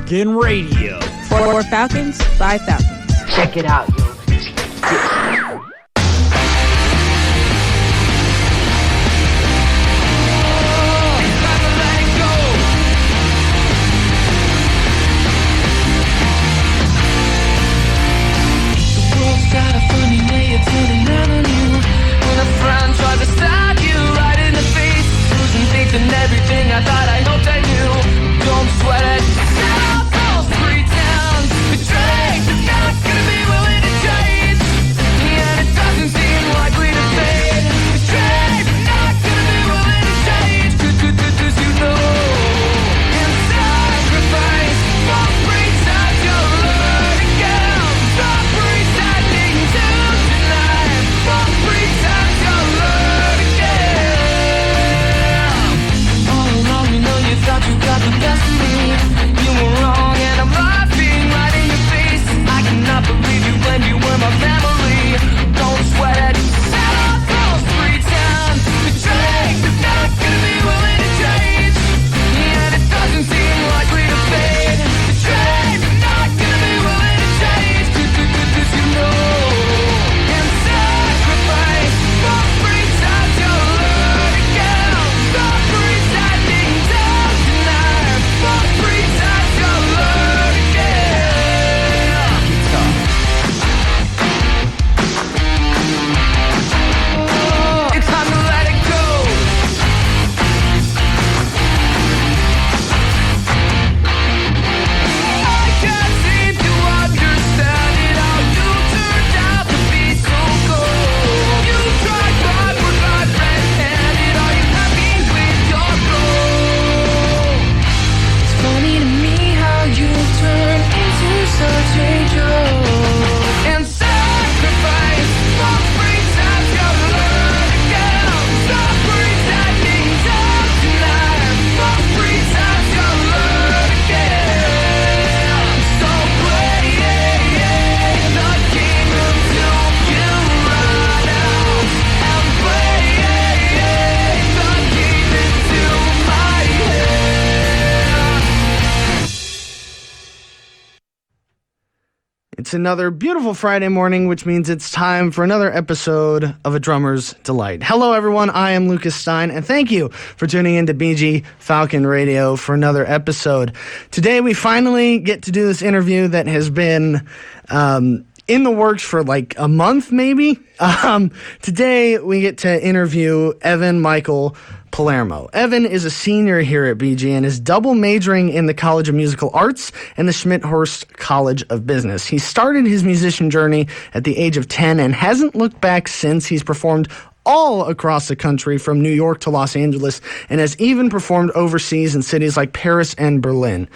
Falcon Radio. For Falcons, by Falcons. Check it out, yo. And everything I thought I hoped I knew. Don't sweat it. Set off those three towns. Betrayed, but not gonna be willing to change. And it doesn't seem likely to fade. Betrayed, but not gonna be willing to change. Cause you know. And sacrifice. False pretense, you'll learn again. Stop pretending to deny. False pretense, you'll learn again. You thought you got the best of me. You were wrong and I'm laughing right in your face. I cannot believe you when you were my family. Don't sweat it. Set off those three towns. Betrayed, but not gonna be willing to change. And it doesn't seem likely to fade. Betrayed, but not gonna be willing to change. Cause you know. And sacrifice. False pretense, you'll learn again. Stop pretending to It's another beautiful Friday morning, which means it's time for another episode of A Drummer's Delight. Hello, everyone. I am Lucas Stein, and thank you for tuning in to BG Falcon Radio for another episode. Today, we finally get to do this interview that has been in the works for like a month, maybe. Today, we get to interview Evan Michael Palermo. Evan is a senior here at BG and is double majoring in the College of Musical Arts and the Schmidt-Horst College of Business. He started his musician journey at the age of 10 and hasn't looked back since. He's performed all across the country from New York to Los Angeles and has even performed overseas in cities like Paris and Berlin.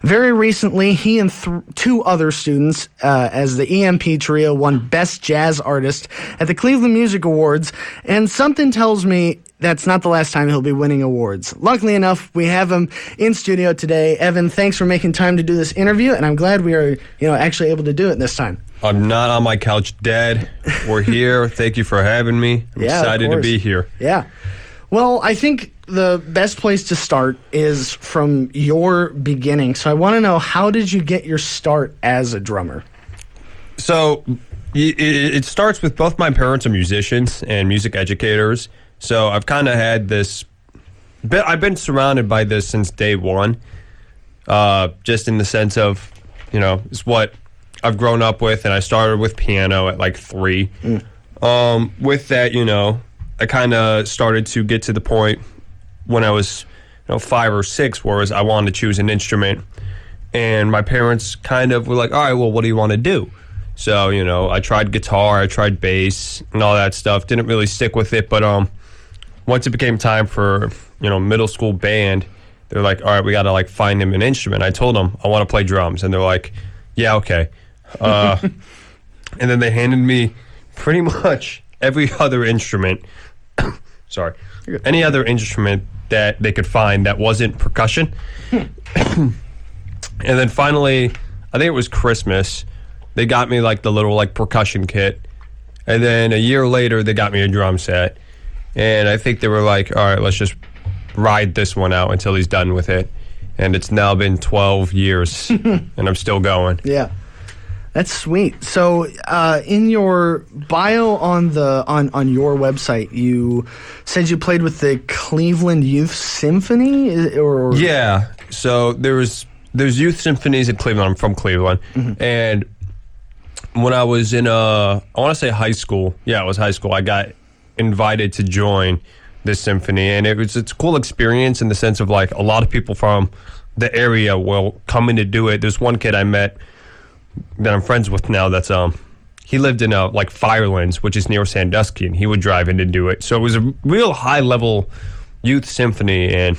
Very recently, he and two other students as the EMP Trio won Best Jazz Artist at the Cleveland Music Awards, and something tells me that's not the last time he'll be winning awards. Luckily enough, we have him in studio today. Evan, thanks for making time to do this interview, and I'm glad we are, actually able to do it this time. I'm not on my couch dead. We're here. Thank you for having me. I'm excited to be here. Yeah. Well, I think the best place to start is from your beginning. So I want to know, how did you get your start as a drummer? So it starts with both my parents are musicians and music educators. So I've kind of had this, I've been surrounded by this since day one, just in the sense of, it's what I've grown up with, and I started with piano at like 3. With that, I kind of started to get to the point when I was, 5 or 6, whereas I wanted to choose an instrument, and my parents kind of were like, all right, well, what do you want to do? So, I tried guitar, I tried bass, and all that stuff. Didn't really stick with it, but once it became time for, middle school band, they're like, all right, we got to find him an instrument. I told them I want to play drums, and they're like, yeah, okay. And then they handed me pretty much every other instrument. Sorry. Any other instrument that they could find that wasn't percussion. And then finally, I think it was Christmas, they got me the little percussion kit. And then a year later, they got me a drum set. And I think they were like, all right, let's just ride this one out until he's done with it. and it's now been 12 years, and I'm still going. Yeah. That's sweet. So, in your bio on your website, you said you played with the Cleveland Youth Symphony, or Yeah. So there's youth symphonies in Cleveland. I'm from Cleveland, and when I was in I want to say high school. Yeah, it was high school. I got invited to join this symphony, and it's a cool experience in the sense of like a lot of people from the area will come in to do it. There's one kid I met that I'm friends with now that's he lived in like Firelands, which is near Sandusky, and he would drive in to do it. So it was a real high level youth symphony, and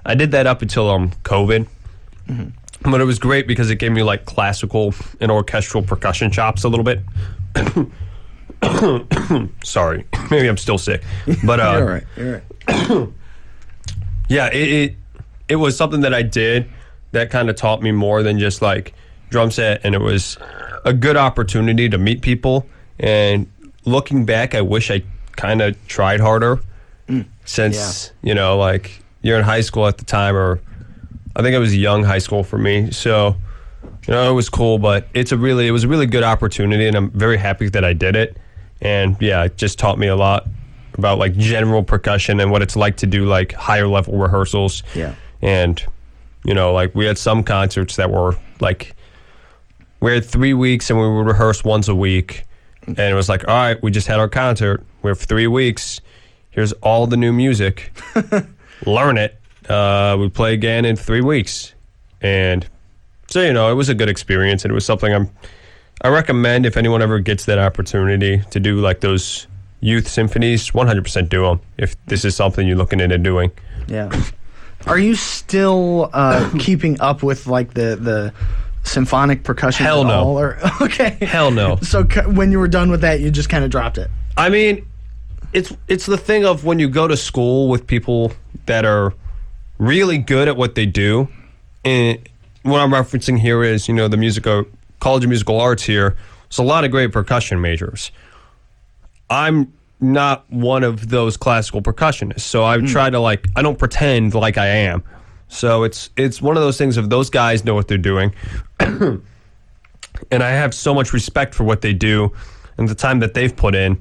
I did that up until COVID. But it was great because it gave me like classical and orchestral percussion chops a little bit. Sorry, maybe I'm still sick, but You're right. yeah, it was something that I did that kind of taught me more than just like drum set, and it was a good opportunity to meet people. And looking back, I wish I kind of tried harder since, like you're in high school at the time, or I think it was young high school for me. So, it was cool, but it was a really good opportunity, and I'm very happy that I did it. And yeah, it just taught me a lot about like general percussion and what it's like to do like higher level rehearsals. Yeah. And, like we had some concerts that were like, we had 3 weeks and we would rehearse once a week. And it was like, all right, we just had our concert. We have 3 weeks. Here's all the new music. Learn it. We play again in 3 weeks. And so, it was a good experience. And it was something I recommend if anyone ever gets that opportunity to do like those youth symphonies, 100% do them if this is something you're looking into doing. Yeah. Are you still keeping up with like the symphonic percussion? Hell no. Or, okay. Hell no. So when you were done with that, you just kind of dropped it. I mean, it's the thing of when you go to school with people that are really good at what they do, and what I'm referencing here is, the College of Musical Arts here. There's a lot of great percussion majors. I'm not one of those classical percussionists, so I try to I don't pretend like I am. So it's one of those things of those guys know what they're doing, and I have so much respect for what they do and the time that they've put in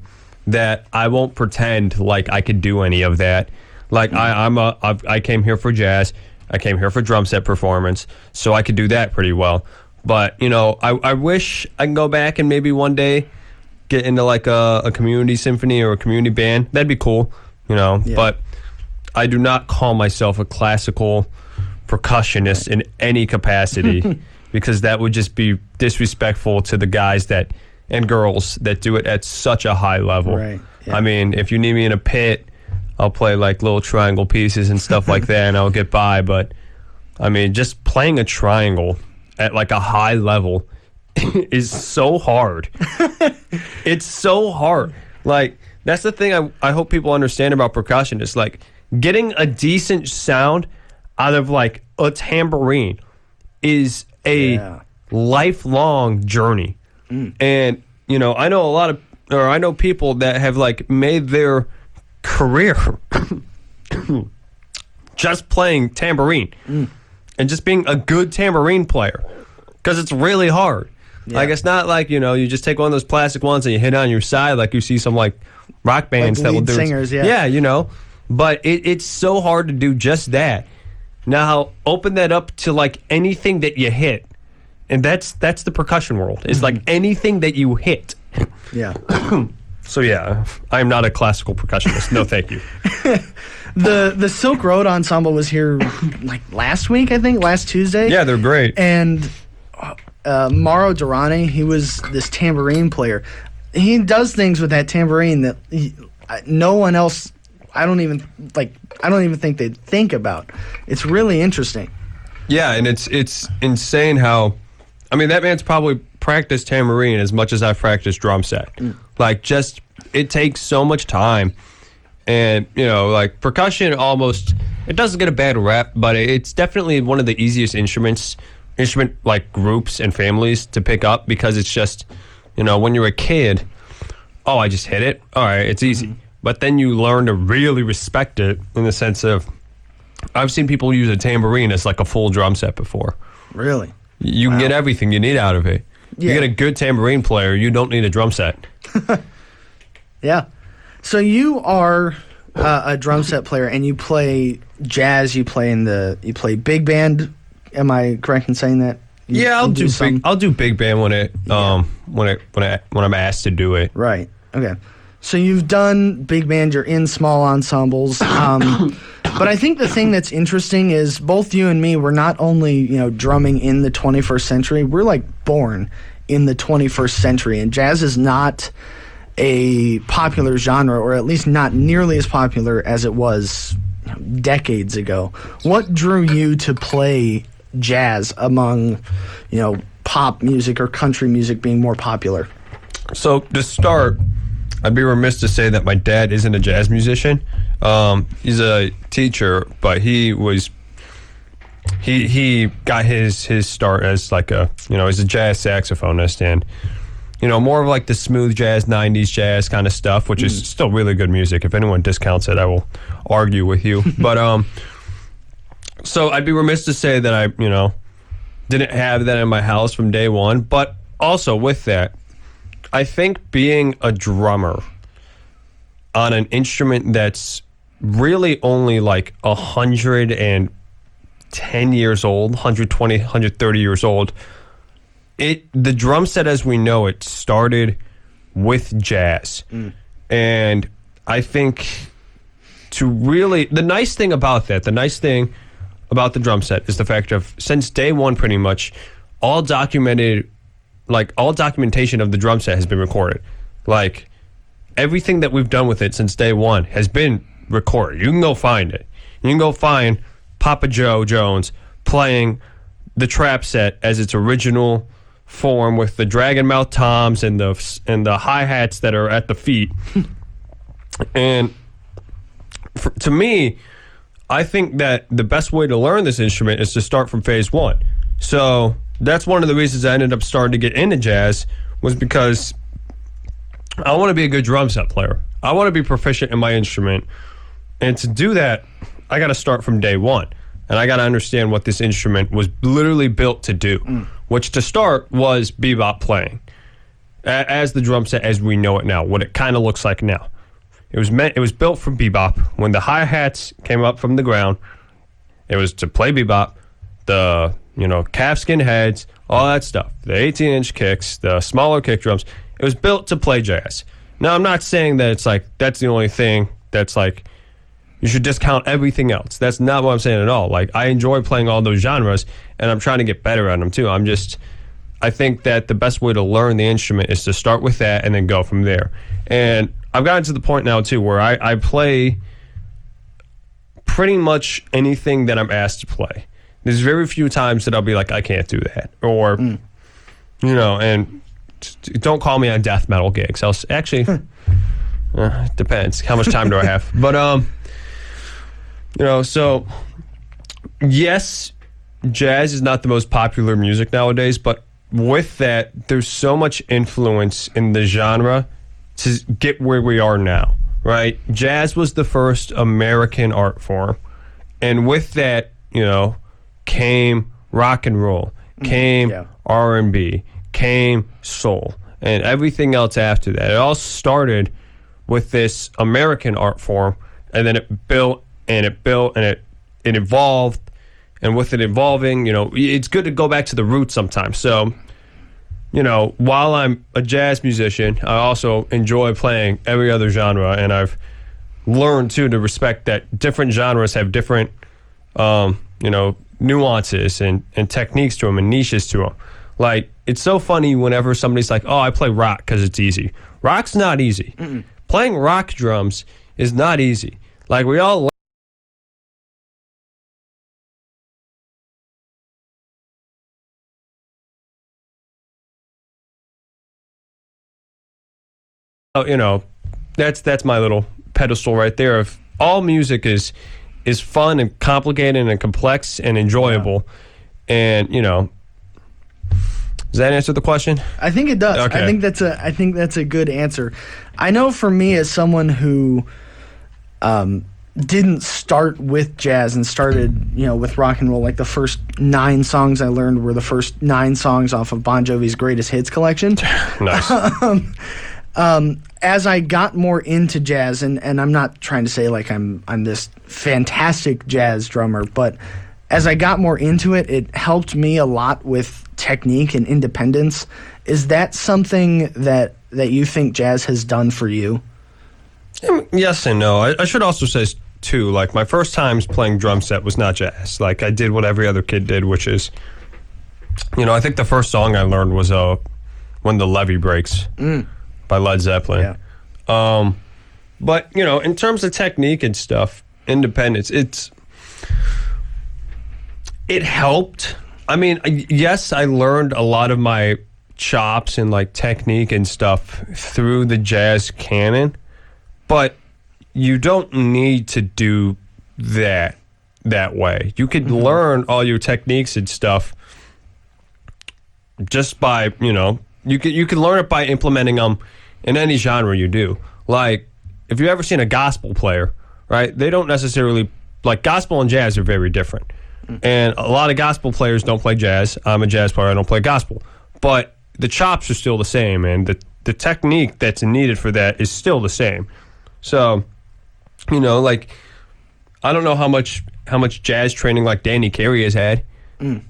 that I won't pretend like I could do any of that. Like I came here for jazz, I came here for drum set performance, so I could do that pretty well. But I wish I can go back and maybe one day get into like a community symphony or a community band. That'd be cool, Yeah. But I do not call myself a classical percussionist in any capacity because that would just be disrespectful to the guys and girls that do it at such a high level. Right. Yeah. I mean, if you need me in a pit, I'll play like little triangle pieces and stuff like that, and I'll get by. But I mean, just playing a triangle at like a high level is so hard. It's so hard. Like, that's the thing I hope people understand about percussion is like getting a decent sound out of like a tambourine is a lifelong journey. And, I know people that have like made their career just playing tambourine and just being a good tambourine player because it's really hard. Yeah. Like, it's not like, you just take one of those plastic ones and you hit it on your side like you see some like rock bands that will lead do singers, yeah. Yeah, but it's so hard to do just that. Now open that up to like anything that you hit, and that's the percussion world. It's like anything that you hit. Yeah. So yeah, I am not a classical percussionist. No, thank you. The Silk Road Ensemble was here like last week, I think, last Tuesday. Yeah, they're great. And Mauro Durrani, he was this tambourine player. He does things with that tambourine that no one else. I don't even think they'd think about. It's really interesting. Yeah, and it's insane how, I mean, that man's probably practiced tambourine as much as I've practiced drum set. Like, just, it takes so much time. And, like, percussion almost, it doesn't get a bad rep, but it's definitely one of the easiest instrument like groups and families to pick up because it's just, when you're a kid, I just hit it. All right, it's easy. But then you learn to really respect it in the sense of I've seen people use a tambourine as like a full drum set before. Really? You can get everything you need out of it. Yeah. You get a good tambourine player, you don't need a drum set. Yeah. So you are a drum set player, and you play jazz. You play big band. Am I correct in saying that? Yeah, I'll do some- big. I'll do big band when I'm asked to do it. Right. Okay. So you've done big band. You're in small ensembles. But I think the thing that's interesting is both you and me. We're not only drumming in the 21st century. We're like born in the 21st century, and jazz is not a popular genre, or at least not nearly as popular as it was decades ago. What drew you to play jazz among, pop music or country music being more popular? So to start, I'd be remiss to say that my dad isn't a jazz musician. He's a teacher, but he got his start as like as a jazz saxophonist, and more of like the smooth jazz, 90s jazz kind of stuff, which is still really good music. If anyone discounts it, I will argue with you. But so I'd be remiss to say that I didn't have that in my house from day one. But also with that, I think being a drummer on an instrument that's really only like 110 years old, 120, 130 years old, the drum set as we know it started with jazz. And I think the nice thing about the drum set is the fact of, since day one pretty much, all documentation of the drum set has been recorded. Like, everything that we've done with it since day one has been recorded. You can go find it. You can go find Papa Joe Jones playing the trap set as its original form, with the dragon mouth toms and the hi-hats that are at the feet. And to me, I think that the best way to learn this instrument is to start from phase one. So that's one of the reasons I ended up starting to get into jazz, was because I want to be a good drum set player. I want to be proficient in my instrument. And to do that, I got to start from day one. And I got to understand what this instrument was literally built to do, which to start was bebop playing. As the drum set as we know it now, what it kind of looks like now. It was built for bebop. When the hi-hats came up from the ground, it was to play bebop. The calfskin heads, all that stuff, the 18-inch kicks, the smaller kick drums. It was built to play jazz. Now, I'm not saying that it's like that's the only thing that's like you should discount everything else. That's not what I'm saying at all. Like, I enjoy playing all those genres, and I'm trying to get better at them too. I think that the best way to learn the instrument is to start with that and then go from there. And I've gotten to the point now too where I play pretty much anything that I'm asked to play. There's very few times that I'll be like, I can't do that, or and don't call me on death metal gigs. It depends. How much time do I have? But so yes, jazz is not the most popular music nowadays, but with that, there's so much influence in the genre to get where we are now, right? Jazz was the first American art form, and with that, came rock and roll, came R&B, came soul, and everything else after that. It all started with this American art form, and then it built and it evolved, and with it evolving, it's good to go back to the roots sometimes. So, while I'm a jazz musician, I also enjoy playing every other genre, and I've learned too to respect that different genres have different, nuances and techniques to them and niches to them. Like, it's so funny whenever somebody's like, "Oh, I play rock because it's easy." Rock's not easy. Playing rock drums is not easy. Like, we all that's my little pedestal right there of all music is fun and complicated and complex and enjoyable. And does that answer the question? I think it does. Okay. I think that's a good answer. I know for me, as someone who didn't start with jazz and started, with rock and roll. Like the first 9 songs I learned were the first 9 songs off of Bon Jovi's Greatest Hits collection. Nice. As I got more into jazz, and I'm not trying to say like I'm this fantastic jazz drummer, but as I got more into it, it helped me a lot with technique and independence. Is that something that you think jazz has done for you? Yes and no. I should also say, too, like, my first times playing drum set was not jazz. Like, I did what every other kid did, which is, I think the first song I learned was When the Levee Breaks by Led Zeppelin. Yeah. But, in terms of technique and stuff, independence, it helped. I mean, yes, I learned a lot of my chops and, like, technique and stuff through the jazz canon. But you don't need to do that way. You could learn all your techniques and stuff just by, you can learn it by implementing them in any genre you do. Like, if you've ever seen a gospel player, right, they don't necessarily, like, gospel and jazz are very different. And a lot of gospel players don't play jazz. I'm a jazz player, I don't play gospel. But the chops are still the same, and the technique that's needed for that is still the same. So, like, I don't know how much jazz training like Danny Carey has had,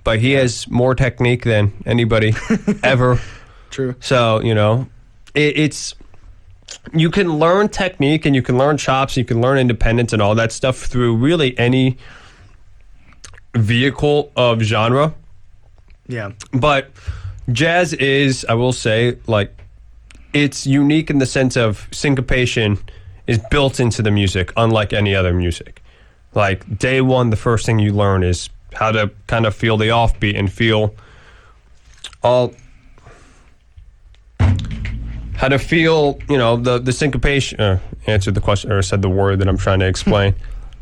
but he has more technique than anybody ever. True. So, it's you can learn technique and you can learn chops, you can learn independence and all that stuff through really any vehicle of genre. Yeah. But jazz is, I will say, like, it's unique in the sense of syncopation is built into the music, unlike any other music. Like, day one, the first thing you learn is how to kind of feel the offbeat and feel how to feel, the syncopation. Answered the question, or said the word that I'm trying to explain.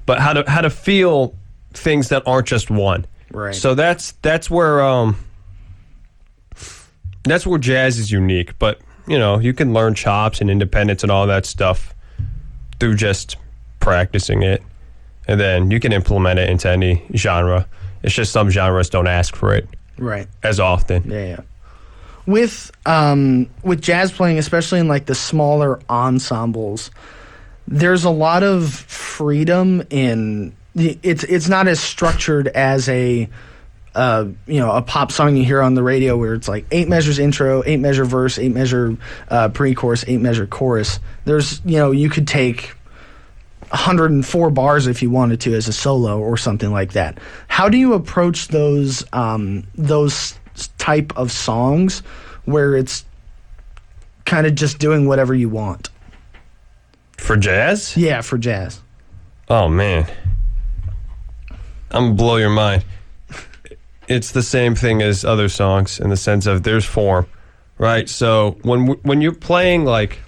But how to feel things that aren't just one. Right. So that's where jazz is unique. But you can learn chops and independence and all that stuff through just practicing it, and then you can implement it into any genre. It's just some genres don't ask for it Right. as often. Yeah. With jazz playing, especially in like the smaller ensembles, there's a lot of freedom in it's not as structured as a pop song you hear on the radio where it's like 8 measures intro, 8 measure verse, 8 measure pre-chorus, 8 measure chorus. There's, you could take 104 bars if you wanted to as a solo or something like that. How do you approach those type of songs where it's kind of just doing whatever you want? For jazz? Yeah, for jazz. Oh, man. I'm going to blow your mind. It's the same thing as other songs in the sense of there's form, right? So when you're playing, like,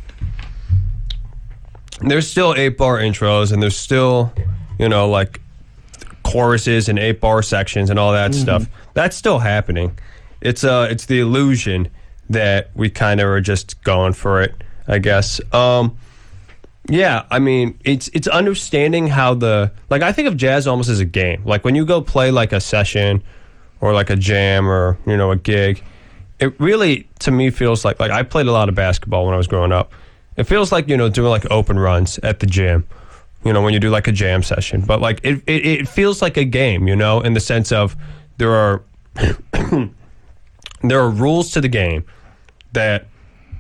there's still 8-bar intros and there's still, like, choruses and 8-bar sections and all that stuff. That's still happening. It's the illusion that we kind of are just going for it, I guess. Yeah, I mean, it's understanding how I think of jazz almost as a game. Like, when you go play, like, a session or, like, a jam or, a gig, it really, to me, feels like I played a lot of basketball when I was growing up. It feels like, doing, like, open runs at the gym, when you do, like, a jam session. But, like, it feels like a game, in the sense of there are there are rules to the game that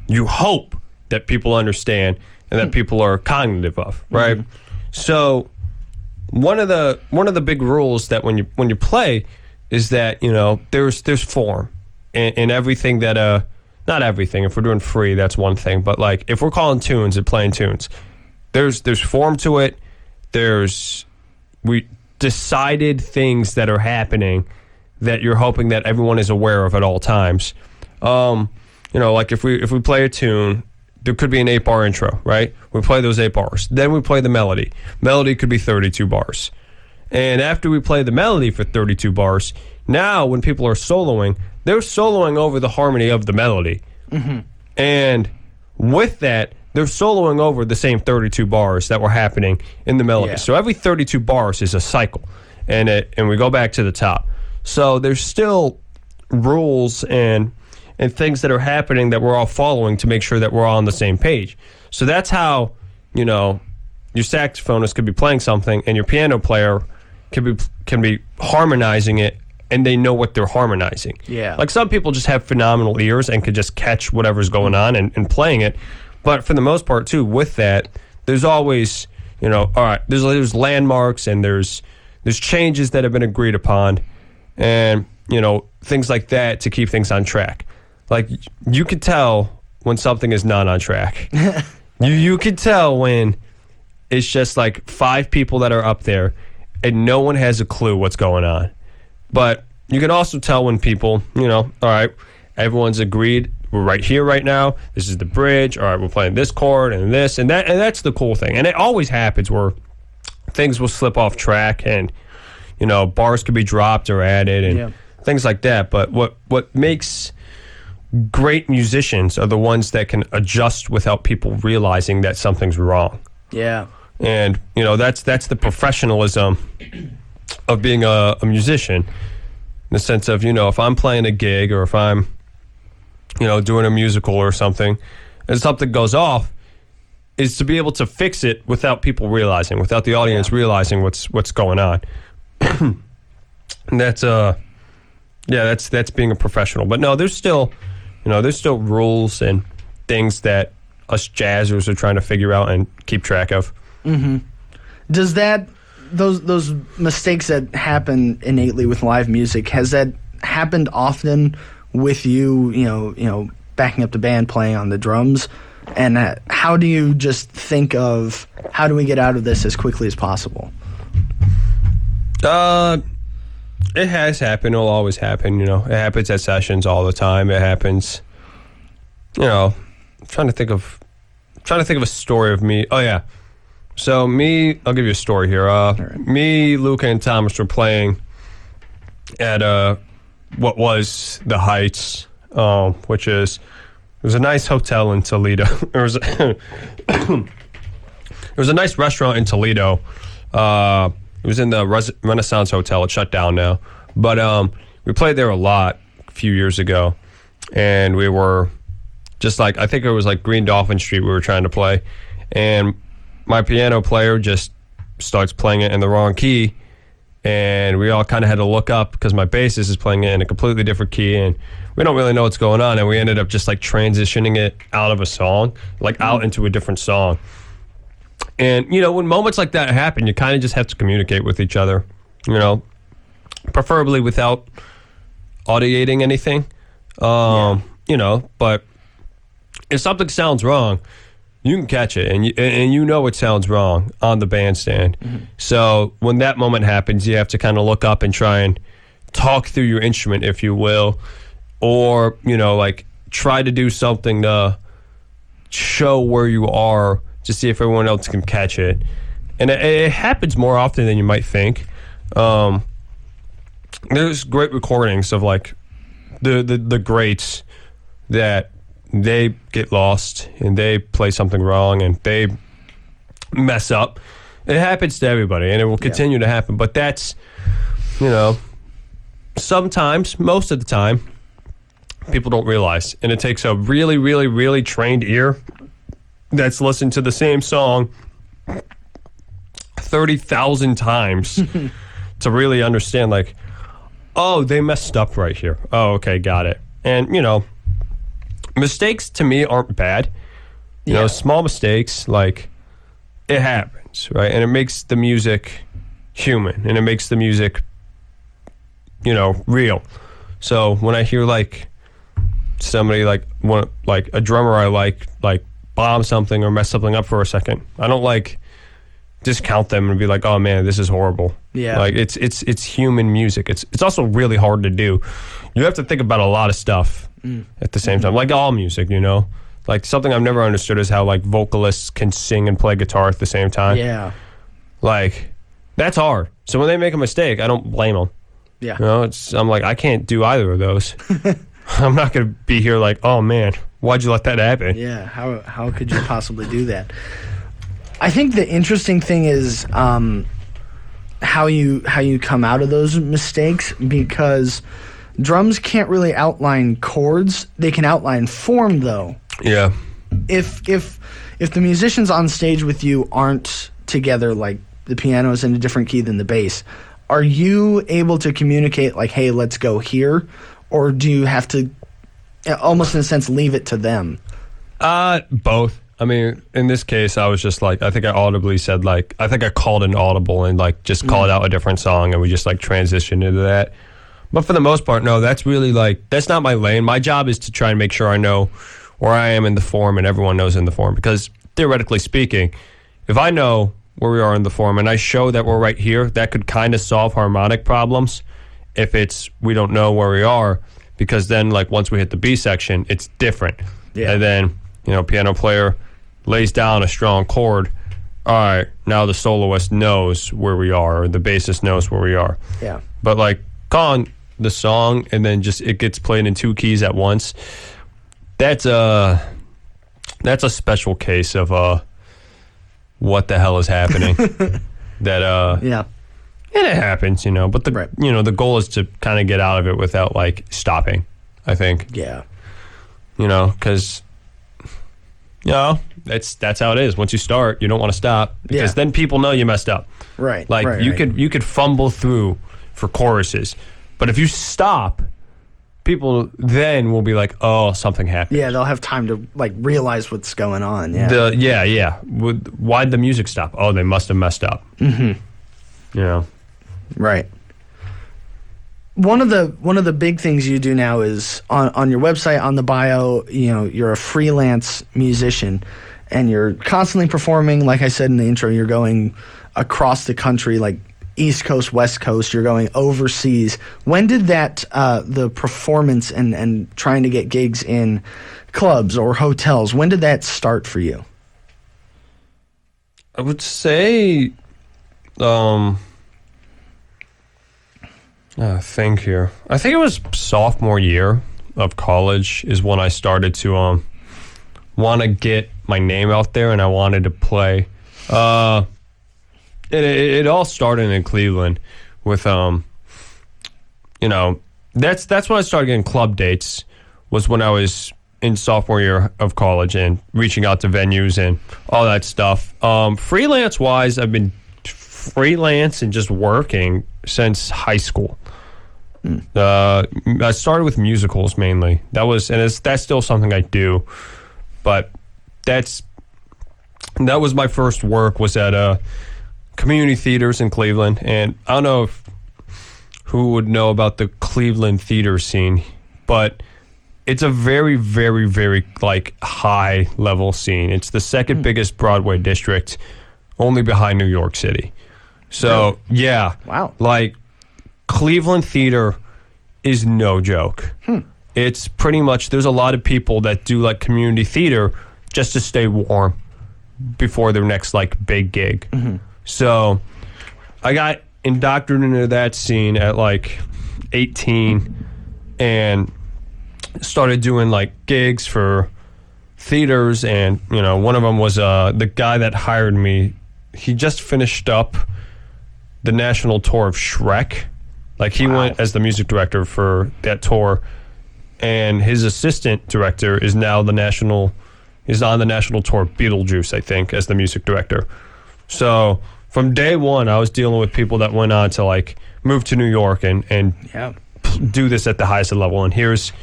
you hope that people understand and that people are cognitive of, right? So one of the big rules that when you play is that there's form in everything that not everything. If we're doing free, that's one thing, but like if we're calling tunes and playing tunes, there's form to it. We decided things that are happening that you're hoping that everyone is aware of at all times. Like if we play a tune, there could be an 8-bar intro, right? We play those 8 bars. Then we play the melody. Melody could be 32 bars. And after we play the melody for 32 bars, now when people are soloing, they're soloing over the harmony of the melody. And with that, they're soloing over the same 32 bars that were happening in the melody. Yeah. So every 32 bars is a cycle, and we go back to the top. So there's still rules and things that are happening that we're all following to make sure that we're all on the same page. So that's how, you know, your saxophonist could be playing something and your piano player can be harmonizing it, and they know what they're harmonizing. Yeah. Like some people just have phenomenal ears and could just catch whatever's going on and playing it. But for the most part, too, with that, there's always, you know, all right, there's landmarks and there's changes that have been agreed upon, and, you know, things like that to keep things on track. Like, you could tell when something is not on track. you could tell when it's just like 5 people that are up there and no one has a clue what's going on. But you can also tell when people, you know, all right, everyone's agreed, we're right here right now, this is the bridge, all right, we're playing this chord and this and that, and that's the cool thing. And it always happens where things will slip off track and, you know, bars could be dropped or added and things like that. But what makes great musicians are the ones that can adjust without people realizing that something's wrong. Yeah. And, you know, that's the professionalism of being a musician, in the sense of, you know, if I'm playing a gig or if I'm, you know, doing a musical or something, and something goes off, is to be able to fix it without people realizing, without the audience realizing what's going on. And that's being a professional. But no, there's still rules and things that us jazzers are trying to figure out and keep track of. Mm-hmm. Does those mistakes that happen innately with live music, has that happened often with you? You know, backing up the band, playing on the drums, and how do you just think of how do we get out of this as quickly as possible? It has happened. It'll always happen. You know, it happens at sessions all the time. It happens. You know, I'm trying to think of a story of me. Oh yeah. So I'll give you a story here. Right. Me, Luca, and Thomas were playing at what was the Heights, which it was a nice hotel in Toledo. It was a nice restaurant in Toledo. It was in the Renaissance Hotel. It shut down now, but we played there a lot a few years ago, and we were just like, I think it was like Green Dolphin Street we were trying to play, and my piano player just starts playing it in the wrong key, and we all kind of had to look up because my bassist is playing it in a completely different key, and we don't really know what's going on, and we ended up just like transitioning it out of a song, like out into a different song. And, you know, when moments like that happen, you kind of just have to communicate with each other, you know, preferably without audiating anything, you know, but if something sounds wrong, you can catch it, and you know it sounds wrong on the bandstand. Mm-hmm. So when that moment happens, you have to kind of look up and try and talk through your instrument, if you will, or, you know, like try to do something to show where you are to see if everyone else can catch it. And it happens more often than you might think. There's great recordings of like the greats that they get lost and they play something wrong and they mess up. It happens to everybody, and it will continue to happen. But that's, you know, sometimes, most of the time, people don't realize. And it takes a really, really, really trained ear that's listened to the same song 30,000 times to really understand, like, oh, they messed up right here. Oh, okay, got it. And, you know, mistakes to me aren't bad. You know, small mistakes, like, it happens, right? And it makes the music human, and it makes the music, you know, real. So when I hear like somebody like a drummer I like bomb something or mess something up for a second, I don't like discount them and be like, oh man, this is horrible. Yeah. Like it's human music. It's also really hard to do. You have to think about a lot of stuff at the same time, like all music, you know. Like something I've never understood is how like vocalists can sing and play guitar at the same time. Yeah. Like that's hard. So when they make a mistake, I don't blame them. Yeah. You know, I'm like, I can't do either of those. I'm not going to be here like, oh man, why'd you let that happen? Yeah, how could you possibly do that? I think the interesting thing is how you come out of those mistakes, because drums can't really outline chords. They can outline form, though. Yeah. If the musicians on stage with you aren't together, like the piano is in a different key than the bass, are you able to communicate like, hey, let's go here? Or do you have to, almost in a sense, leave it to them? Both. I mean, in this case, I was just like, I think I audibly said, like, I think I called an audible and, like, just called out a different song, and we just, like, transitioned into that. But for the most part, no, that's really, like, that's not my lane. My job is to try and make sure I know where I am in the form and everyone knows in the form. Because, theoretically speaking, if I know where we are in the form and I show that we're right here, that could kind of solve harmonic problems if it's, we don't know where we are. Because then, like, once we hit the B section, it's different. Yeah. And then, you know, piano player lays down a strong chord. All right, now the soloist knows where we are, or the bassist knows where we are. Yeah. But like calling the song and then just it gets played in two keys at once, that's a special case of what the hell is happening. That Yeah. and it happens, you know. But the Right. you know, the goal is to kind of get out of it without like stopping, I think. Yeah. You know, because you know, that's how it is. Once you start, you don't want to stop, because Yeah. then people know you messed up. Right. Like right, you right. could fumble through for choruses, but if you stop, people then will be like, "Oh, something happened." Yeah, they'll have time to like realize what's going on. Yeah. Why'd the music stop? Oh, they must have messed up. Mm-hmm. You know. Right. One of the big things you do now is on your website, on the bio, you know, you're a freelance musician and you're constantly performing. Like I said in the intro, you're going across the country, like East Coast, West Coast, you're going overseas. When did that, the performance and trying to get gigs in clubs or hotels, when did that start for you? I would say, think here. I think it was sophomore year of college is when I started to want to get my name out there, and I wanted to play. It all started in Cleveland with you know, that's when I started getting club dates, was when I was in sophomore year of college and reaching out to venues and all that stuff. Freelance wise, I've been freelance and just working since high school. I started with musicals mainly. That's still something I do, but that was my first work, was at community theaters in Cleveland. And I don't know who would know about the Cleveland theater scene, but it's a very, very, very like high level scene. It's the second biggest Broadway district, only behind New York City. So yeah, Wow. like Cleveland theater is no joke. It's pretty much, there's a lot of people that do like community theater just to stay warm before their next like big gig. So I got indoctrinated into that scene at like 18 and started doing like gigs for theaters. And you know, one of them was the guy that hired me, he just finished up the national tour of Shrek. Like he went as the music director for that tour, and his assistant director is now on the national tour of Beetlejuice, I think, as the music director. So from day one, I was dealing with people that went on to like move to New York and Yeah. do this at the highest level. And here's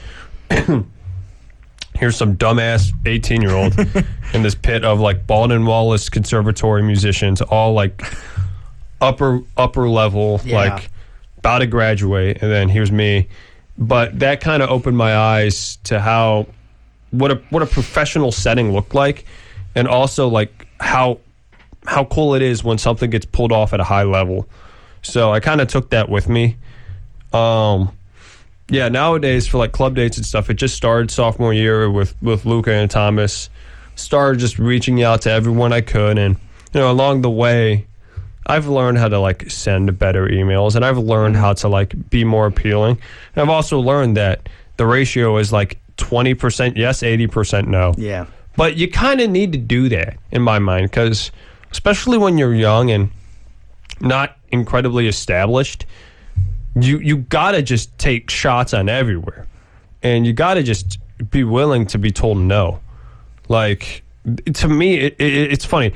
some dumbass 18-year-old in this pit of like Baldwin Wallace Conservatory musicians, all like upper level, Yeah. like about to graduate, and then here's me. But that kind of opened my eyes to what a professional setting looked like, and also like how cool it is when something gets pulled off at a high level. So I kind of took that with me. Yeah, nowadays for like club dates and stuff, it just started sophomore year with Luca and Thomas. Started just reaching out to everyone I could, and you know, along the way, I've learned how to like send better emails, and I've learned how to like be more appealing. And I've also learned that the ratio is like 20% yes, 80% no. Yeah. But you kind of need to do that, in my mind, because especially when you're young and not incredibly established, you got to just take shots on everywhere. And you got to just be willing to be told no. Like, to me, it's funny.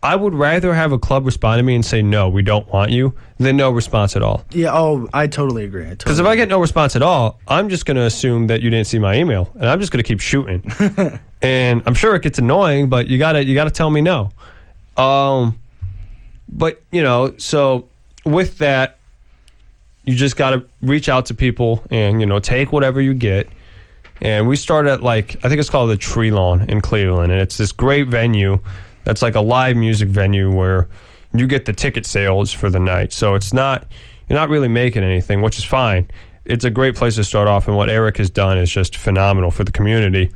I would rather have a club respond to me and say, no, we don't want you, than no response at all. Yeah, oh, I totally agree. Because if I get no response at all, I'm just going to assume that you didn't see my email, and I'm just going to keep shooting. And I'm sure it gets annoying, but you gotta tell me no. But so with that, you just gotta reach out to people and take whatever you get. And we start at I think it's called the Tree Lawn in Cleveland, and it's this great venue that's like a live music venue where you get the ticket sales for the night. So you're not really making anything, which is fine. It's a great place to start off, and what Eric has done is just phenomenal for the community.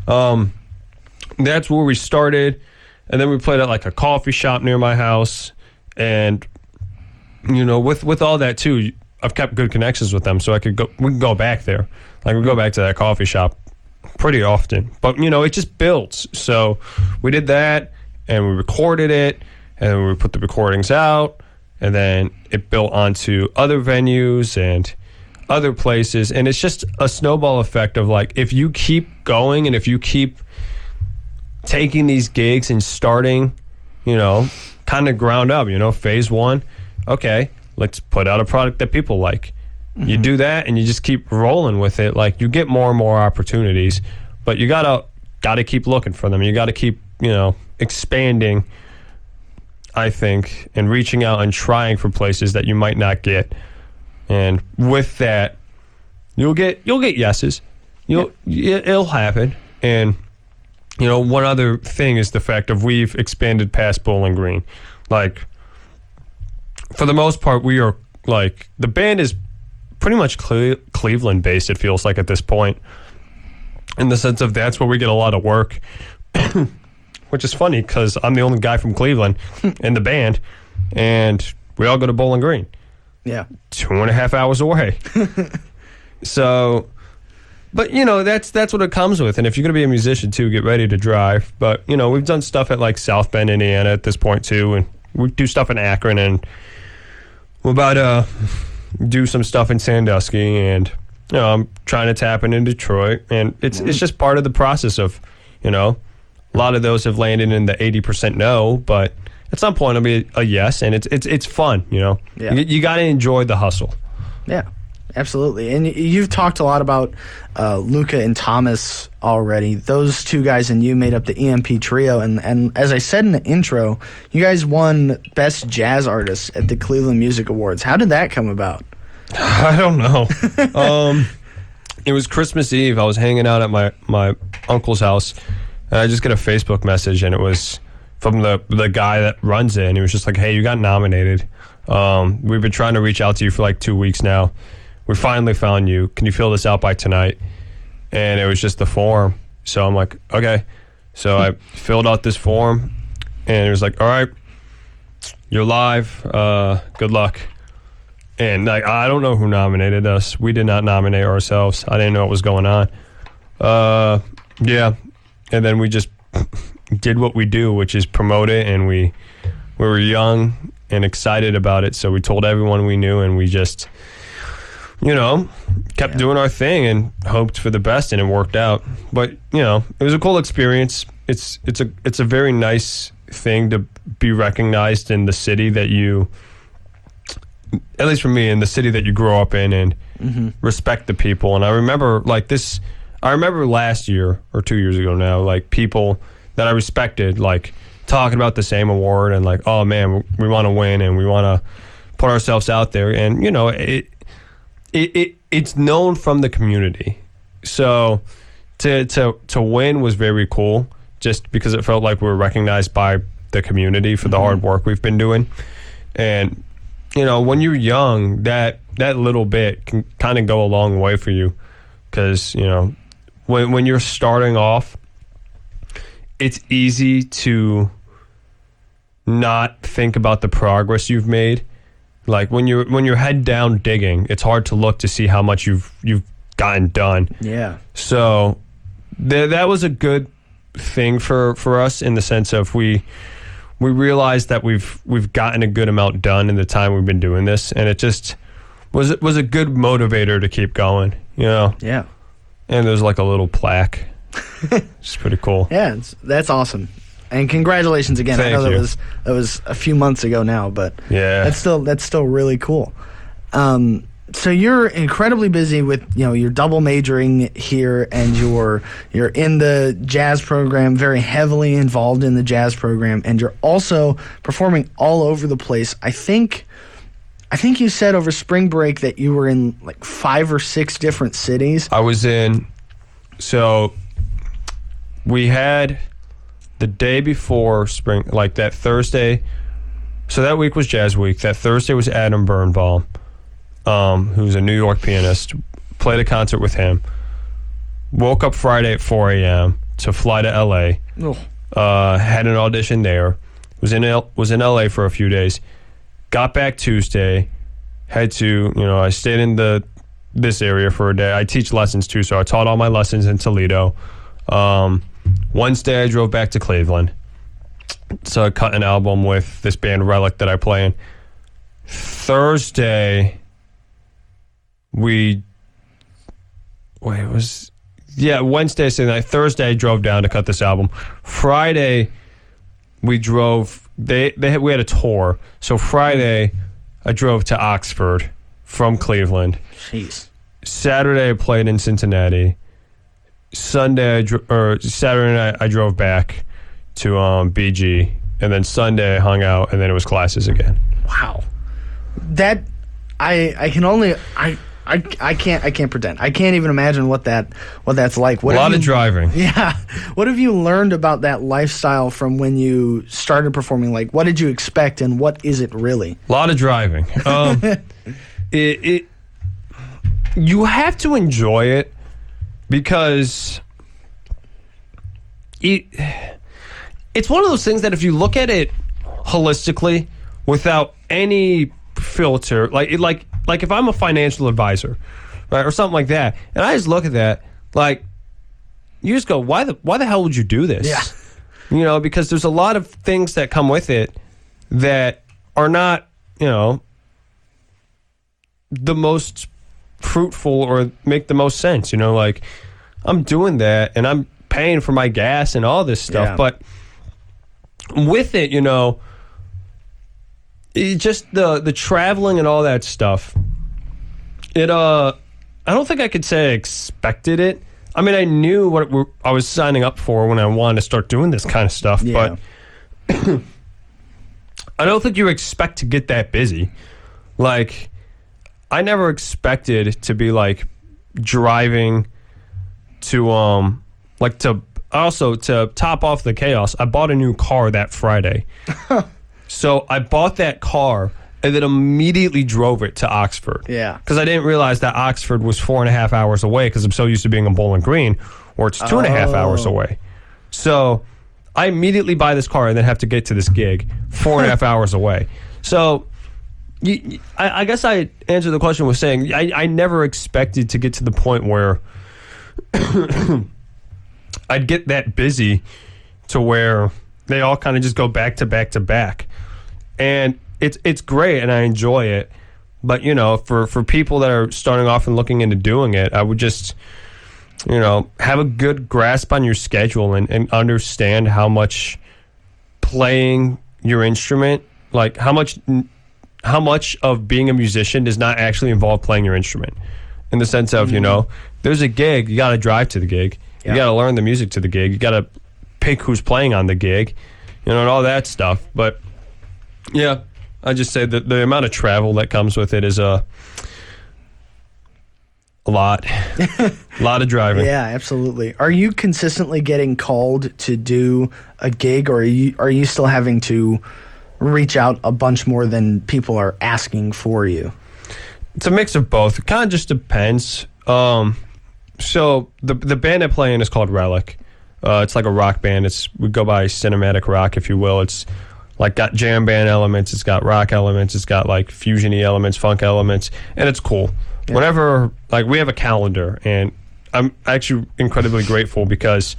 That's where we started, and then we played at a coffee shop near my house, and with all that too, I've kept good connections with them, so we can go back there. We go back to that coffee shop pretty often, but it just builds. So we did that, and we recorded it, and we put the recordings out, and then it built onto other venues and other places, and it's just a snowball effect of if you keep going and if you keep taking these gigs and starting, kind of ground up, phase one, okay, let's put out a product that people like. Mm-hmm. You do that and you just keep rolling with it. You get more and more opportunities, but you gotta keep looking for them. You gotta keep, expanding, I think, and reaching out and trying for places that you might not get. And with that, you'll get yeses. It'll happen. And one other thing is the fact of we've expanded past Bowling Green. For the most part, we are the band is pretty much Cleveland based, it feels like at this point, in the sense of that's where we get a lot of work. Which is funny because I'm the only guy from Cleveland in the band, and we all go to Bowling Green. Yeah. 2.5 hours away. So, but that's what it comes with. And if you're going to be a musician too, get ready to drive. But we've done stuff at South Bend, Indiana at this point too, and we do stuff in Akron, and we're about to do some stuff in Sandusky, and I'm trying to tap in Detroit, and it's just part of the process of a lot of those have landed in the 80% no, but at some point it'll be a yes, and it's fun. Yeah. You got to enjoy the hustle. Yeah, absolutely. And you've talked a lot about Luca and Thomas already. Those two guys and you made up the EMP trio, and as I said in the intro, you guys won Best Jazz Artist at the Cleveland Music Awards. How did that come about? I don't know. It was Christmas Eve. I was hanging out at my uncle's house, and I just get a Facebook message, and it was from the guy that runs it, and he was just like, hey, you got nominated. We've been trying to reach out to you for 2 weeks now. We finally found you. Can you fill this out by tonight? And it was just the form. So I'm like, okay. So I filled out this form, and it was like, all right, you're live. Good luck. And I don't know who nominated us. We did not nominate ourselves. I didn't know what was going on. Yeah. And then we just did what we do, which is promote it. And we were young and excited about it. So we told everyone we knew, and we just, kept doing our thing and hoped for the best, and it worked out. But, it was a cool experience. It's a very nice thing to be recognized in the city that you, at least for me, in the city that you grow up in, and respect the people. And I remember last year or 2 years ago now, people that I respected, talking about the same award, and oh man, we want to win, and we want to put ourselves out there. And, it's known from the community. So to win was very cool, just because it felt like we were recognized by the community for the hard work we've been doing. And, when you're young, that little bit can kind of go a long way for you, because, when you're starting off, it's easy to not think about the progress you've made. When you're head down digging, it's hard to look to see how much you've gotten done. Yeah. So that was a good thing for us in the sense of we realized that we've gotten a good amount done in the time we've been doing this, and it just was a good motivator to keep going, Yeah. And there's like a little plaque. It's pretty cool. Yeah, that's awesome. And congratulations again. Thank I know you. that was a few months ago now, but Yeah. that's still really cool. So you're incredibly busy with you're double majoring here, and you're in the jazz program, very heavily involved in the jazz program, and you're also performing all over the place. I think you said over spring break that you were in like 5 or 6 different cities. I was in, so we had the day before spring, like that Thursday. So that week was Jazz Week. That Thursday was Adam Birnbaum, who's a New York pianist. Played a concert with him. Woke up Friday at 4 a.m. to fly to L.A. Had an audition there. Was in L.A. for a few days. Got back Tuesday. Had to, I stayed in this area for a day. I teach lessons too, so I taught all my lessons in Toledo. Wednesday, I drove back to Cleveland. So I cut an album with this band Relic that I play in. Thursday, Wednesday, Saturday night. Thursday, I drove down to cut this album. Friday, we drove. We had a tour. So Friday, I drove to Oxford from Cleveland. Jeez. Saturday, I played in Cincinnati. Saturday night, I drove back to BG, and then Sunday I hung out, and then it was classes again. Wow. That I can only I can't pretend. I can't even imagine what that's like. A lot of driving. Yeah. What have you learned about that lifestyle from when you started performing? Like, what did you expect, and what is it really? A lot of driving. You have to enjoy it because it's one of those things that if you look at it holistically without any filter, like if I'm a financial advisor, right, or something like that, and I just look at that, like, you just go, why the hell would you do this? Yeah. Because there's a lot of things that come with it that are not, the most fruitful or make the most sense. Like, I'm doing that and I'm paying for my gas and all this stuff, Yeah. but with it, it just the traveling and all that stuff, I don't think I could say I expected it. I mean, I knew what I was signing up for when I wanted to start doing this kind of stuff, Yeah. but I don't think you expect to get that busy. Like, I never expected to be like driving to to top off the chaos. I bought a new car that Friday. So I bought that car and then immediately drove it to Oxford. Yeah. Because I didn't realize that Oxford was 4.5 hours away because I'm so used to being in Bowling Green, where it's 2.5 hours away. So I immediately buy this car and then have to get to this gig 4.5 hours away. So I guess I answered the question with saying I never expected to get to the point where I'd get that busy to where they all kind of just go back to back to back. And it's great and I enjoy it. But, for people that are starting off and looking into doing it, I would just, have a good grasp on your schedule and understand how much playing your instrument, like how much of being a musician does not actually involve playing your instrument. In the sense of, there's a gig, you got to drive to the gig. Yeah. You got to learn the music to the gig. You got to pick who's playing on the gig, and all that stuff. But, yeah, I just say that the amount of travel that comes with it is a lot. A lot of driving. Yeah, absolutely. Are you consistently getting called to do a gig, or are you still having to reach out a bunch more than people are asking for you? It's a mix of both. It kind of just depends. So the band I play in is called Relic. It's like a rock band. We go by cinematic rock, if you will. It's like got jam band elements. It's got rock elements. It's got like fusion-y elements, funk elements, and it's cool. Whenever, like, we have a calendar, and I'm actually incredibly grateful because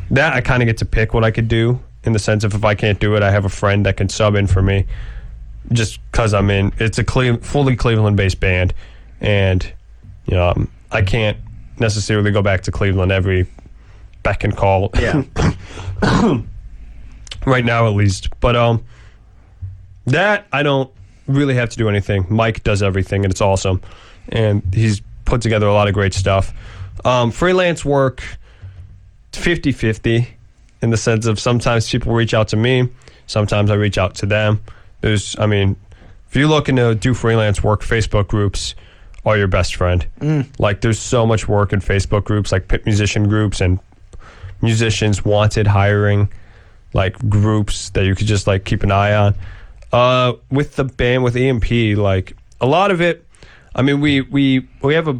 that I kind of get to pick what I could do, in the sense of if I can't do it, I have a friend that can sub in for me, just because I'm in. It's a fully Cleveland-based band, and I can't necessarily go back to Cleveland every beck and call. Yeah. Right now, at least. But that I don't really have to do anything. Mike does everything, and it's awesome. And he's put together a lot of great stuff. Freelance work, 50-50, in the sense of sometimes people reach out to me, sometimes I reach out to them. If you're looking to do freelance work, Facebook groups are your best friend. Like, there's so much work in Facebook groups, like pit musician groups and musicians wanted hiring, like, groups that you could just, like, keep an eye on. With the band, with EMP, like, a lot of it, we have a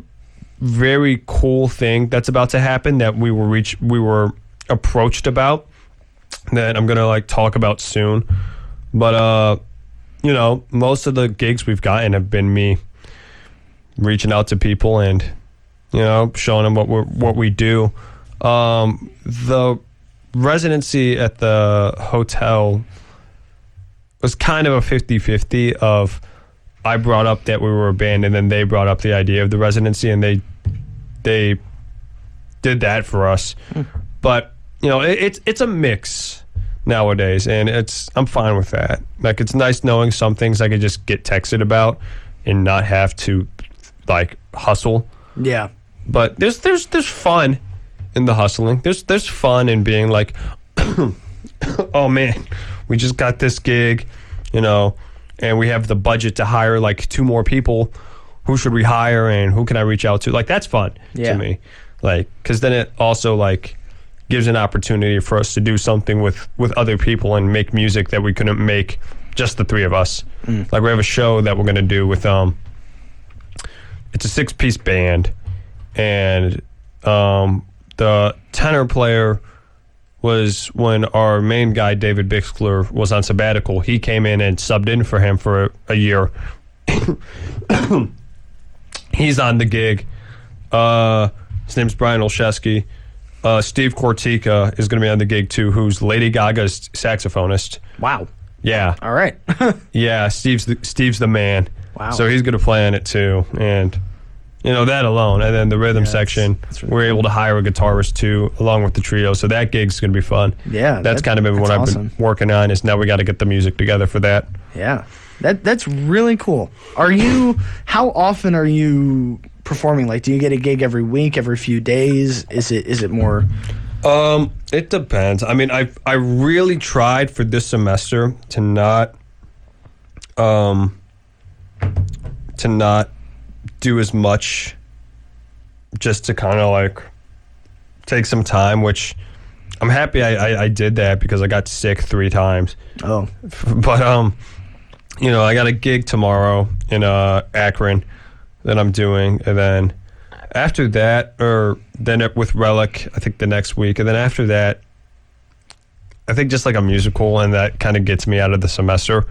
very cool thing that's about to happen that we were approached about, that I'm gonna, like, talk about soon. But most of the gigs we've gotten have been me reaching out to people and showing them what we do. The residency at the hotel was kind of a 50-50 of, I brought up that we were a band, and then they brought up the idea of the residency, and they did that for us. But it's a mix nowadays, and I'm fine with that. Like, it's nice knowing some things I could just get texted about and not have to, like, hustle. Yeah. But there's fun in the hustling. There's fun in being like, oh man, we just got this gig, and we have the budget to hire like 2 more people. Who should we hire, and who can I reach out to? Like, that's fun to me. Like, because then it also, like, gives an opportunity for us to do something with other people and make music that we couldn't make just the 3 of us. Like, we have a show that we're gonna do with it's a 6-piece band, and the tenor player was, when our main guy David Bixler was on sabbatical, he came in and subbed in for him for a year. He's on the gig. His name's Brian Olszewski. Steve Cortica is going to be on the gig too, who's Lady Gaga's saxophonist. Wow. Yeah. All right. Yeah, Steve's the man. Wow. So he's going to play on it too, and that alone, and then the rhythm section, that's really we're able to hire a guitarist too, along with the trio. So that gig's going to be fun. Yeah, that's kind of been what I've been working on. Is now we got to get the music together for that. Yeah, that's really cool. How often are you performing? Like, do you get a gig every week, every few days? Is it more? It depends. I really tried for this semester to not do as much, just to kind of like take some time, which I'm happy I did that, because I got sick 3 times. Oh. But I got a gig tomorrow in Akron that I'm doing, and then after that, with Relic, I think the next week, and then after that, I think just like a musical, and that kind of gets me out of the semester.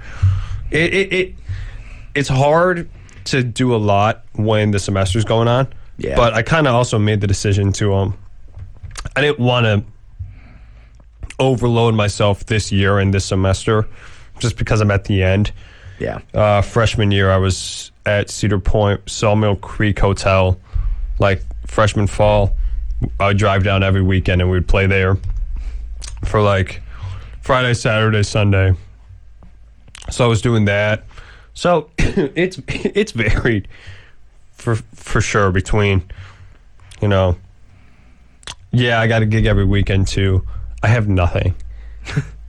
It's hard to do a lot when the semester's going on. Yeah. But I kind of also made the decision to I didn't want to overload myself this year and this semester, just because I'm at the end. Yeah. Freshman year, I was at Cedar Point Sawmill Creek Hotel, like freshman fall. I would drive down every weekend, and we would play there for like Friday, Saturday, Sunday. So I was doing that. So it's varied for sure between, I got a gig every weekend too. I have nothing.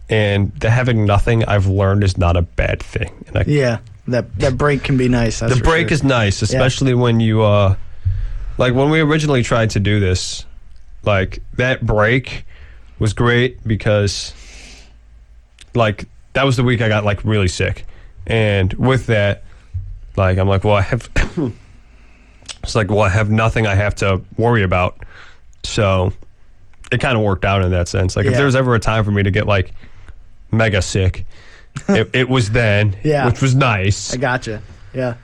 And the having nothing, I've learned, is not a bad thing. And that break can be nice. The break is nice, especially when you, like when we originally tried to do this, like that break was great because, like, that was the week I got like really sick. And with that, like, I'm like, well, I have, it's like, well, I have nothing I have to worry about. So it kind of worked out in that sense. Like, if there was ever a time for me to get like mega sick, it was then, which was nice. I gotcha. Yeah.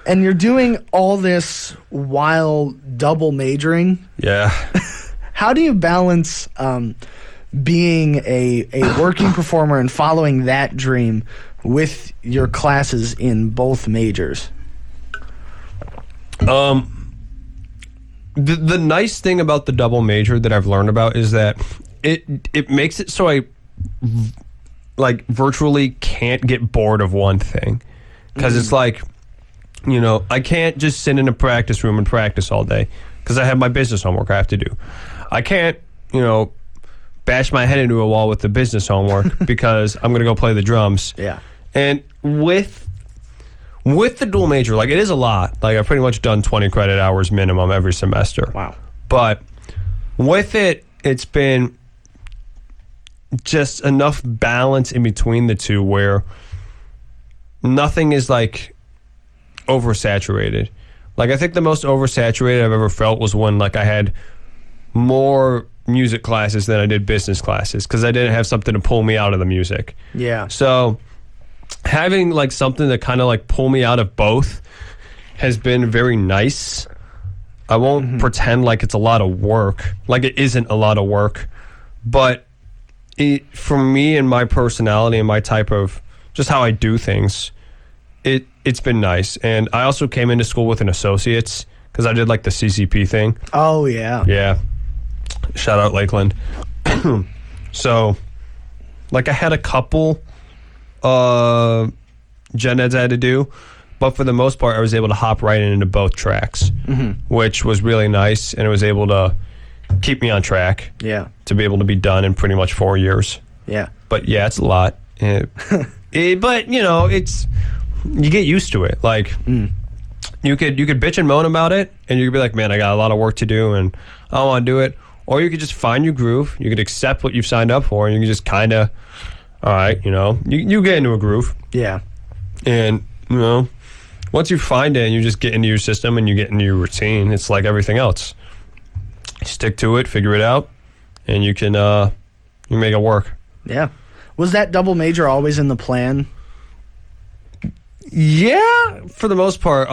And you're doing all this while double majoring. Yeah. How do you balance being a working performer and following that dream with your classes in both majors? The nice thing about the double major that I've learned about is that it makes it so I like virtually can't get bored of one thing, because it's like, you know, I can't just sit in a practice room and practice all day because I have my business homework I have to do. I can't, you know, bash my head into a wall with the business homework because I'm going to go play the drums. Yeah. And with the dual major, like, it is a lot. Like, I've pretty much done 20 credit hours minimum every semester. Wow. But with it, it's been just enough balance in between the two where nothing is like oversaturated. Like, I think the most oversaturated I've ever felt was when, like, I had more music classes than I did business classes because I didn't have something to pull me out of the music. Yeah. So having like something to kind of like pull me out of both has been very nice. I won't pretend like it's a lot of work. Like, it isn't a lot of work, but for me and my personality and my type of just how I do things, it's been nice. And I also came into school with an associate's because I did like the CCP thing. Oh, yeah. Yeah. Shout out Lakeland. So, like, I had a couple gen eds I had to do, but for the most part, I was able to hop right into both tracks, which was really nice, and it was able to keep me on track. Yeah. To be able to be done in pretty much 4 years. Yeah. But yeah, it's a lot. But you know, you get used to it. Like, you could bitch and moan about it, and you could be like, man, I got a lot of work to do, and I don't want to do it. Or you could just find your groove. You could accept what you've signed up for, and you can just kind of, all right, you know, you get into a groove. Yeah. And, you know, once you find it and you just get into your system and you get into your routine, it's like everything else. Stick to it, figure it out, and you can you make it work. Yeah. Was that double major always in the plan? Yeah, for the most part.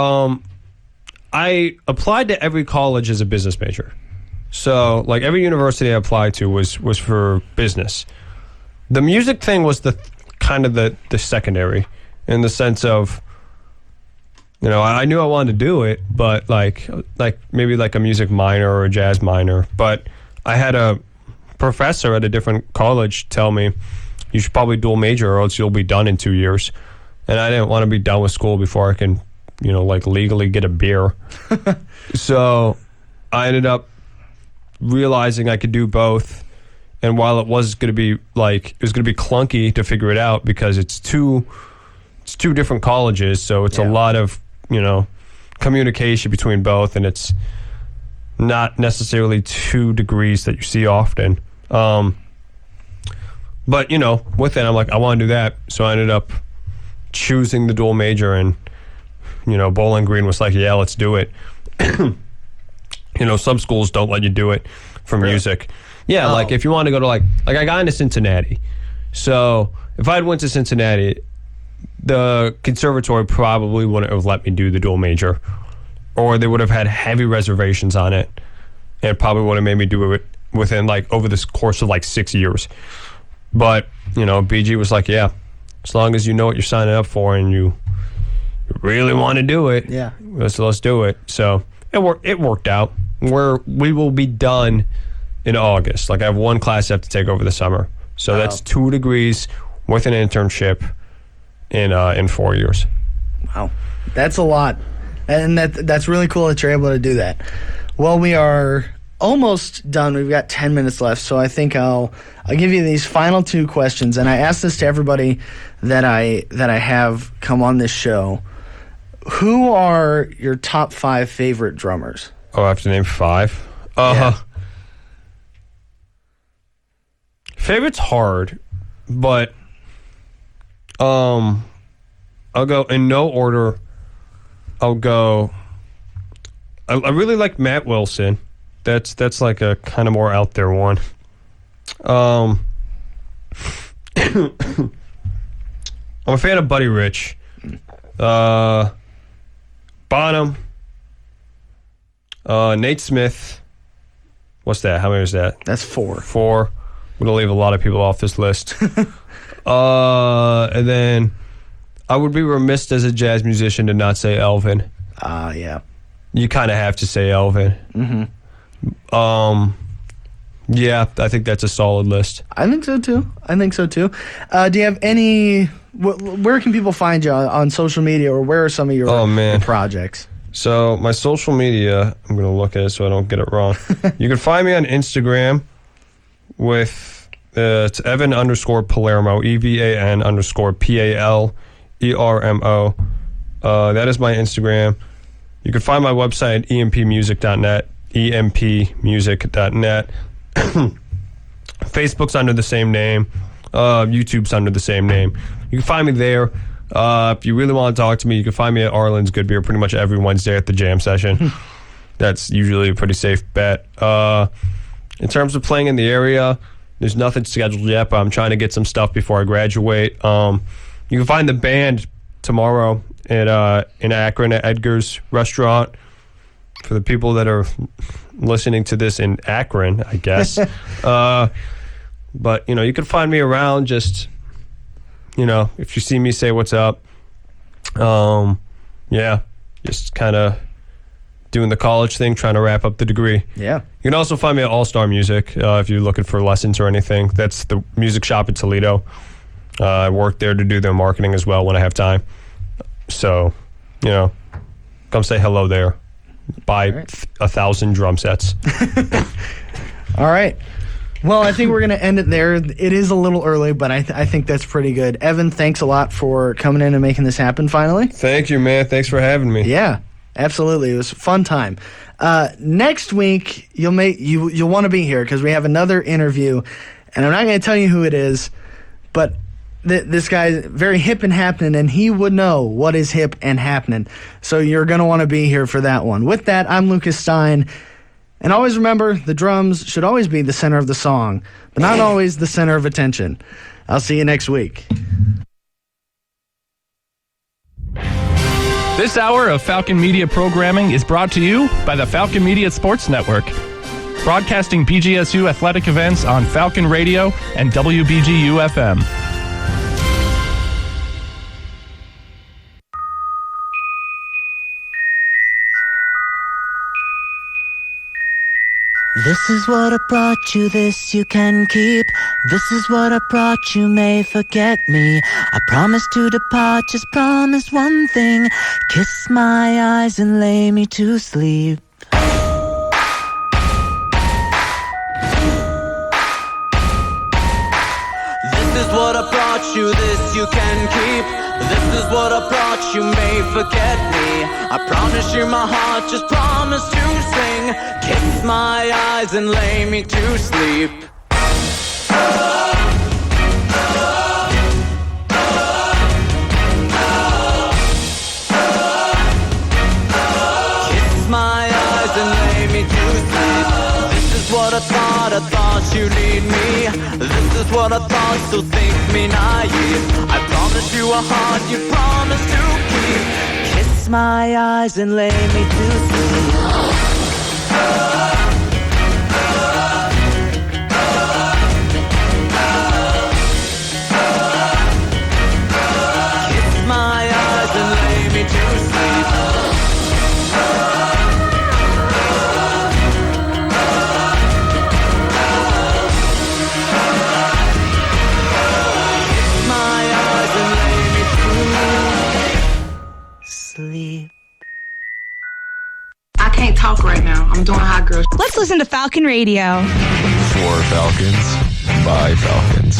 I applied to every college as a business major. So, like, every university I applied to was for business. The music thing was the kind of the secondary, in the sense of, you know, I knew I wanted to do it, but like maybe like a music minor or a jazz minor. But I had a professor at a different college tell me, you should probably dual major or else you'll be done in 2 years. And I didn't want to be done with school before I can, you know, like, legally get a beer. So I ended up realizing I could do both. And while it was going to be clunky to figure it out because it's two different colleges, so it's a lot of, you know, communication between both, and it's not necessarily 2 degrees that you see often. But, you know, with it, I'm like, I want to do that. So I ended up choosing the dual major, and, you know, Bowling Green was like, yeah, let's do it. You know, some schools don't let you do it for music. Yeah, like, if you want to go to, like I got into Cincinnati. So if I had went to Cincinnati, the conservatory probably wouldn't have let me do the dual major, or they would have had heavy reservations on it, and probably would have made me do it within, like, over this course of like 6 years. But, you know, BG was like, yeah, as long as you know what you're signing up for and you really want to do it, yeah, let's do it. So it worked out. We will be done in August. Like, I have one class I have to take over the summer, so that's 2 degrees with an internship in 4 years. Wow, that's a lot, and that's really cool that you're able to do that. Well, we are almost done. We've got 10 minutes left, so I think I'll give you these final 2 questions, and I ask this to everybody that I have come on this show. Who are your top 5 favorite drummers? Oh, I have to name 5. Favorite's hard, but I'll go in no order. I'll go. I really like Matt Wilson. That's like a kind of more out there one. I'm a fan of Buddy Rich. Bonham. Nate Smith. What's that? How many is that? That's 4. 4. I'm going to leave a lot of people off this list. And then I would be remiss as a jazz musician to not say Elvin. Yeah. You kind of have to say Elvin. Yeah, I think that's a solid list. I think so too. Do you have any? Where can people find you on social media, or where are some of your, your projects? So my social media, I'm going to look at it so I don't get it wrong. You can find me on Instagram with it's Evan_Palermo, EVAN_PALERMO. That is my Instagram. You can find my website at empmusic.net, empmusic.net. Facebook's under the same name. YouTube's under the same name. You can find me there. If you really want to talk to me, you can find me at Arlen's Good Beer pretty much every Wednesday at the jam session. That's usually a pretty safe bet. In terms of playing in the area, there's nothing scheduled yet, but I'm trying to get some stuff before I graduate. You can find the band tomorrow at in Akron at Edgar's Restaurant. For the people that are listening to this in Akron, I guess. But, you can find me around. Just, if you see me, say what's up. Yeah, just kind of doing the college thing, trying to wrap up the degree. Yeah. You can also find me at All Star Music if you're looking for lessons or anything. That's the music shop in Toledo. I work there to do their marketing as well when I have time. So, come say hello there. Buy 1,000 drum sets. All right. Well, I think we're going to end it there. It is a little early, but I think that's pretty good. Evan, thanks a lot for coming in and making this happen finally. Thank you, man. Thanks for having me. Yeah, absolutely. It was a fun time. Next week, you'll want to be here because we have another interview, and I'm not going to tell you who it is, but this guy's very hip and happening, and he would know what is hip and happening. So you're going to want to be here for that one. With that, I'm Lucas Stein. And always remember, the drums should always be the center of the song, but not always the center of attention. I'll see you next week. This hour of Falcon Media programming is brought to you by the Falcon Media Sports Network, broadcasting BGSU athletic events on Falcon Radio and WBGU FM. This is what I brought you, this you can keep. This is what I brought you, may forget me. I promise to depart, just promise one thing. Kiss my eyes and lay me to sleep. This is what I brought you, this you can keep. This is what I brought you, may forget me. I promise you my heart, just promise to sing. Kiss my eyes and lay me to sleep. Kiss my eyes and lay me to sleep. This is what I thought you need me. This is what I thought, so think me naive. I promise you a heart you promise to keep. Kiss my eyes and lay me to sleep. Kiss my eyes and lay me to sleep. Sleep. I can't talk right now. I'm doing hot girl. Let's listen to Falcon Radio. For Falcons, by Falcons.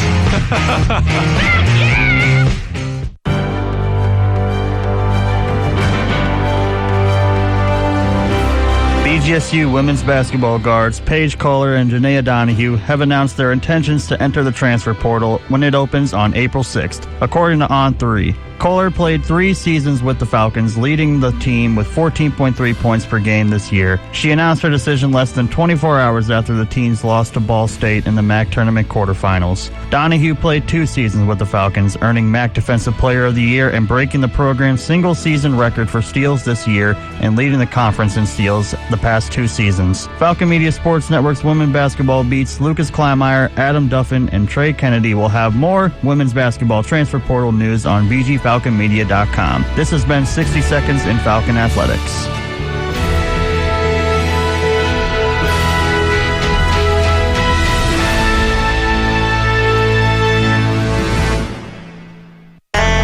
BGSU women's basketball guards Paige Kohler and Janaea Donahue have announced their intentions to enter the transfer portal when it opens on April 6th. According to On3, Kohler played 3 seasons with the Falcons, leading the team with 14.3 points per game this year. She announced her decision less than 24 hours after the teams lost to Ball State in the MAC tournament quarterfinals. Donahue played 2 seasons with the Falcons, earning MAC Defensive Player of the Year and breaking the program's single-season record for steals this year and leading the conference in steals the past 2 seasons. Falcon Media Sports Network's women's basketball beats Lucas Kleinmeyer, Adam Duffin, and Trey Kennedy will have more women's basketball transfer portal news on bgfalconmedia.com. This has been 60 Seconds in Falcon Athletics.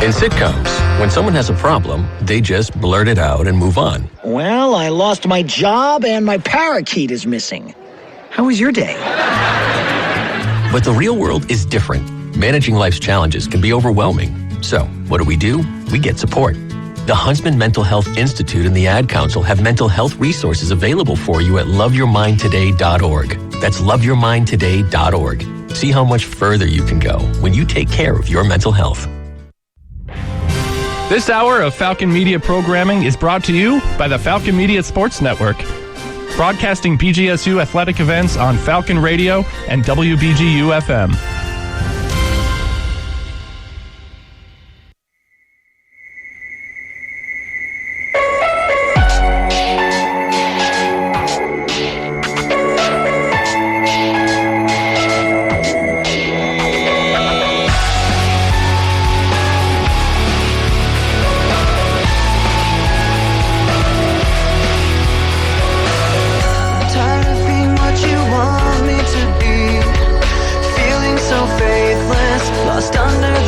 In sitcoms, when someone has a problem, they just blurt it out and move on. Well, I lost my job and my parakeet is missing. How was your day? But the real world is different. Managing life's challenges can be overwhelming. So, what do? We get support. The Huntsman Mental Health Institute and the Ad Council have mental health resources available for you at loveyourmindtoday.org. That's loveyourmindtoday.org. See how much further you can go when you take care of your mental health. This hour of Falcon Media programming is brought to you by the Falcon Media Sports Network, broadcasting BGSU athletic events on Falcon Radio and WBGU FM. Lost under